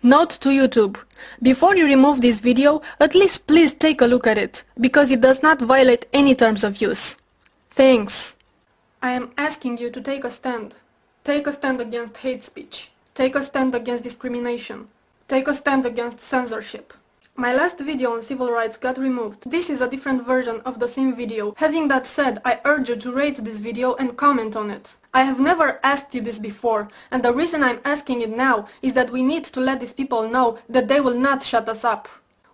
Note to YouTube: before you remove this video, at least please take a look at it, because it does not violate any terms of use. Thanks. I am asking you to take a stand. Take a stand against hate speech. Take a stand against discrimination. Take a stand against censorship. My last video on civil rights got removed. This is a different version of the same video. Having that said, I urge you to rate this video and comment on it. I have never asked you this before, and the reason I'm asking it now is that we need to let these people know that they will not shut us up.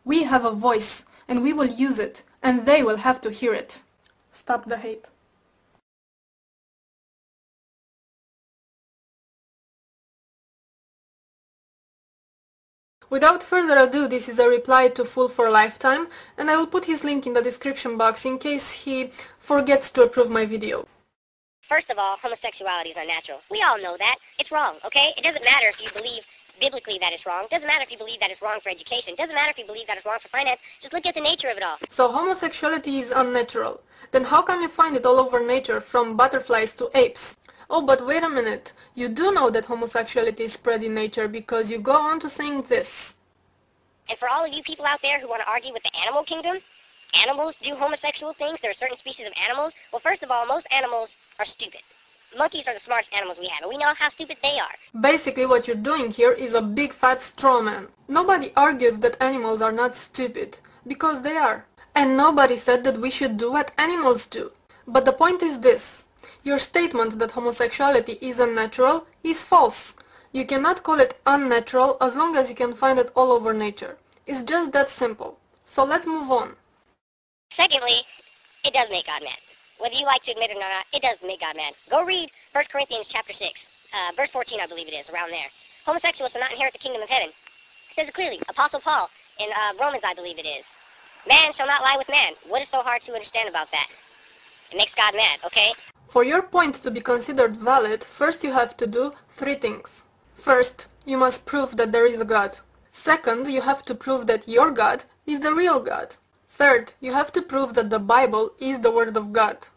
We have a voice, and we will use it, and they will have to hear it. Stop the hate. Without further ado, this is a reply to Fool for Lifetime, and I will put his link in the description box in case he forgets to approve my video. First of all, homosexuality is unnatural. We all know that. It's wrong, okay? It doesn't matter if you believe biblically that it's wrong. It doesn't matter if you believe that it's wrong for education. It doesn't matter if you believe that it's wrong for finance. Just look at the nature of it all. So homosexuality is unnatural. Then how come you find it all over nature, from butterflies to apes? Oh, but wait a minute. You do know that homosexuality is spread in nature because you go on to saying this. And for all of you people out there who want to argue with the animal kingdom, animals do homosexual things, there are certain species of animals. Well, first of all, most animals are stupid. Monkeys are the smartest animals we have, and we know how stupid they are. Basically, what you're doing here is a big fat straw man. Nobody argues that animals are not stupid, because they are. And nobody said that we should do what animals do. But the point is this. Your statement that homosexuality is unnatural is false. You cannot call it unnatural as long as you can find it all over nature. It's just that simple. So let's move on. Secondly, it does make God mad. Whether you like to admit it or not, it does make God mad. Go read 1 Corinthians chapter 6, verse 14 I believe it is, around there. Homosexuals will not inherit the kingdom of heaven. It says it clearly. Apostle Paul in Romans I believe it is. Man shall not lie with man. What is so hard to understand about that? It makes God mad, okay? For your point to be considered valid, first you have to do 3 things. First, you must prove that there is a God. Second, you have to prove that your God is the real God. Third, you have to prove that the Bible is the Word of God.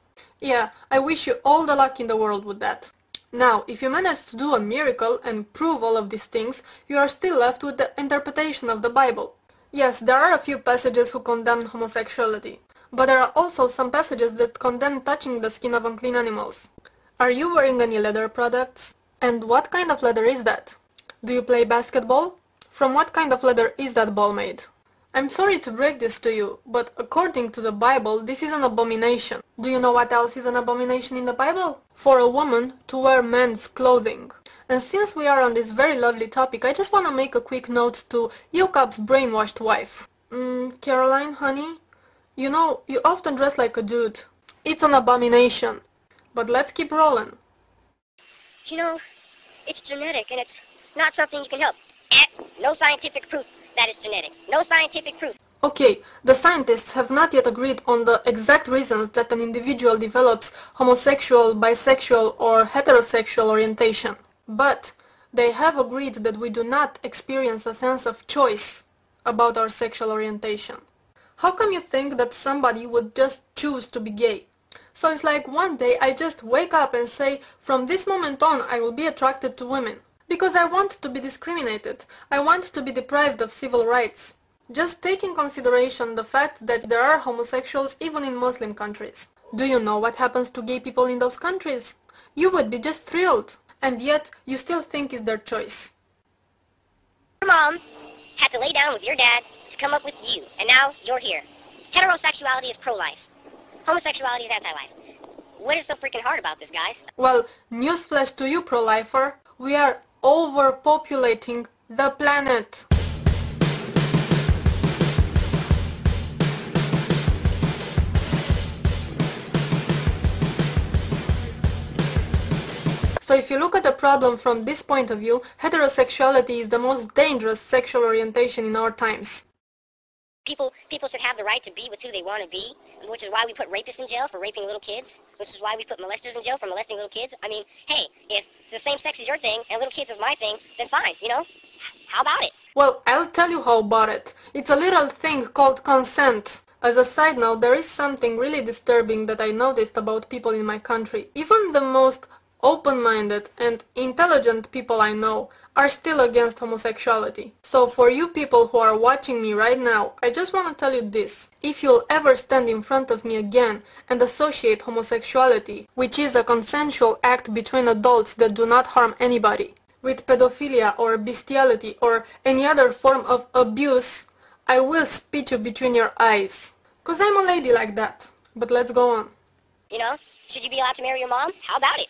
Yeah, I wish you all the luck in the world with that. Now, if you manage to do a miracle and prove all of these things, you are still left with the interpretation of the Bible. Yes, there are a few passages who condemn homosexuality. But there are also some passages that condemn touching the skin of unclean animals. Are you wearing any leather products? And what kind of leather is that? Do you play basketball? From what kind of leather is that ball made? I'm sorry to break this to you, but according to the Bible, this is an abomination. Do you know what else is an abomination in the Bible? For a woman to wear men's clothing. And since we are on this very lovely topic, I just want to make a quick note to Yokap's brainwashed wife. Caroline, honey? You know, you often dress like a dude. It's an abomination. But let's keep rolling. You know, it's genetic, and it's not something you can help. No scientific proof that it's genetic. No scientific proof. Okay, the scientists have not yet agreed on the exact reasons that an individual develops homosexual, bisexual, or heterosexual orientation. But they have agreed that we do not experience a sense of choice about our sexual orientation. How come you think that somebody would just choose to be gay? So it's like one day I just wake up and say, from this moment on I will be attracted to women. Because I want to be discriminated. I want to be deprived of civil rights. Just take in consideration the fact that there are homosexuals even in Muslim countries. Do you know what happens to gay people in those countries? You would be just thrilled. And yet you still think it's their choice. Your mom had to lay down with your dad to come up with you, and now you're here. Heterosexuality is pro-life. Homosexuality is anti-life. What is so freaking hard about this, guys? Well, newsflash to you, pro-lifer. We are overpopulating the planet. So if you look at the problem from this point of view, heterosexuality is the most dangerous sexual orientation in our times. People should have the right to be with who they want to be, which is why we put rapists in jail for raping little kids, which is why we put molesters in jail for molesting little kids. I mean, hey, if the same sex is your thing and little kids is my thing, then fine, you know? How about it? Well, I'll tell you how about it. It's a little thing called consent. As a side note, there is something really disturbing that I noticed about people in my country. Even the most open-minded and intelligent people I know are still against homosexuality. So for you people who are watching me right now, I just want to tell you this. If you'll ever stand in front of me again and associate homosexuality, which is a consensual act between adults that do not harm anybody, with pedophilia or bestiality or any other form of abuse, I will spit you between your eyes. 'Cause I'm a lady like that. But let's go on. You know, should you be allowed to marry your mom? How about it?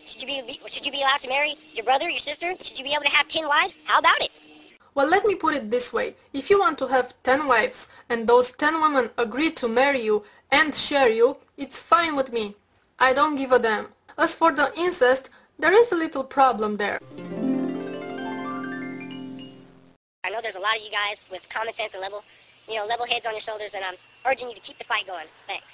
Should you be allowed to marry your brother, your sister? Should you be able to have 10 wives? How about it? Well, let me put it this way. If you want to have 10 wives and those 10 women agree to marry you and share you, it's fine with me. I don't give a damn. As for the incest, there is a little problem there. I know there's a lot of you guys with common sense and level heads on your shoulders, and I'm urging you to keep the fight going. Thanks.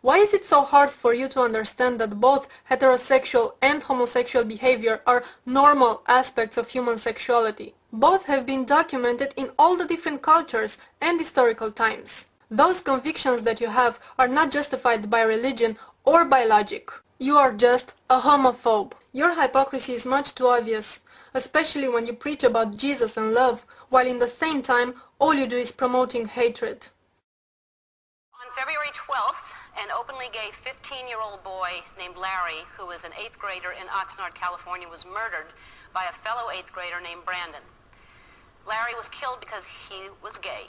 Why is it so hard for you to understand that both heterosexual and homosexual behavior are normal aspects of human sexuality? Both have been documented in all the different cultures and historical times. Those convictions that you have are not justified by religion or by logic. You are just a homophobe. Your hypocrisy is much too obvious, especially when you preach about Jesus and love, while in the same time all you do is promoting hatred. On February 12th, an openly gay 15-year-old boy named Larry, who was an 8th grader in Oxnard, California, was murdered by a fellow 8th grader named Brandon. Larry was killed because he was gay.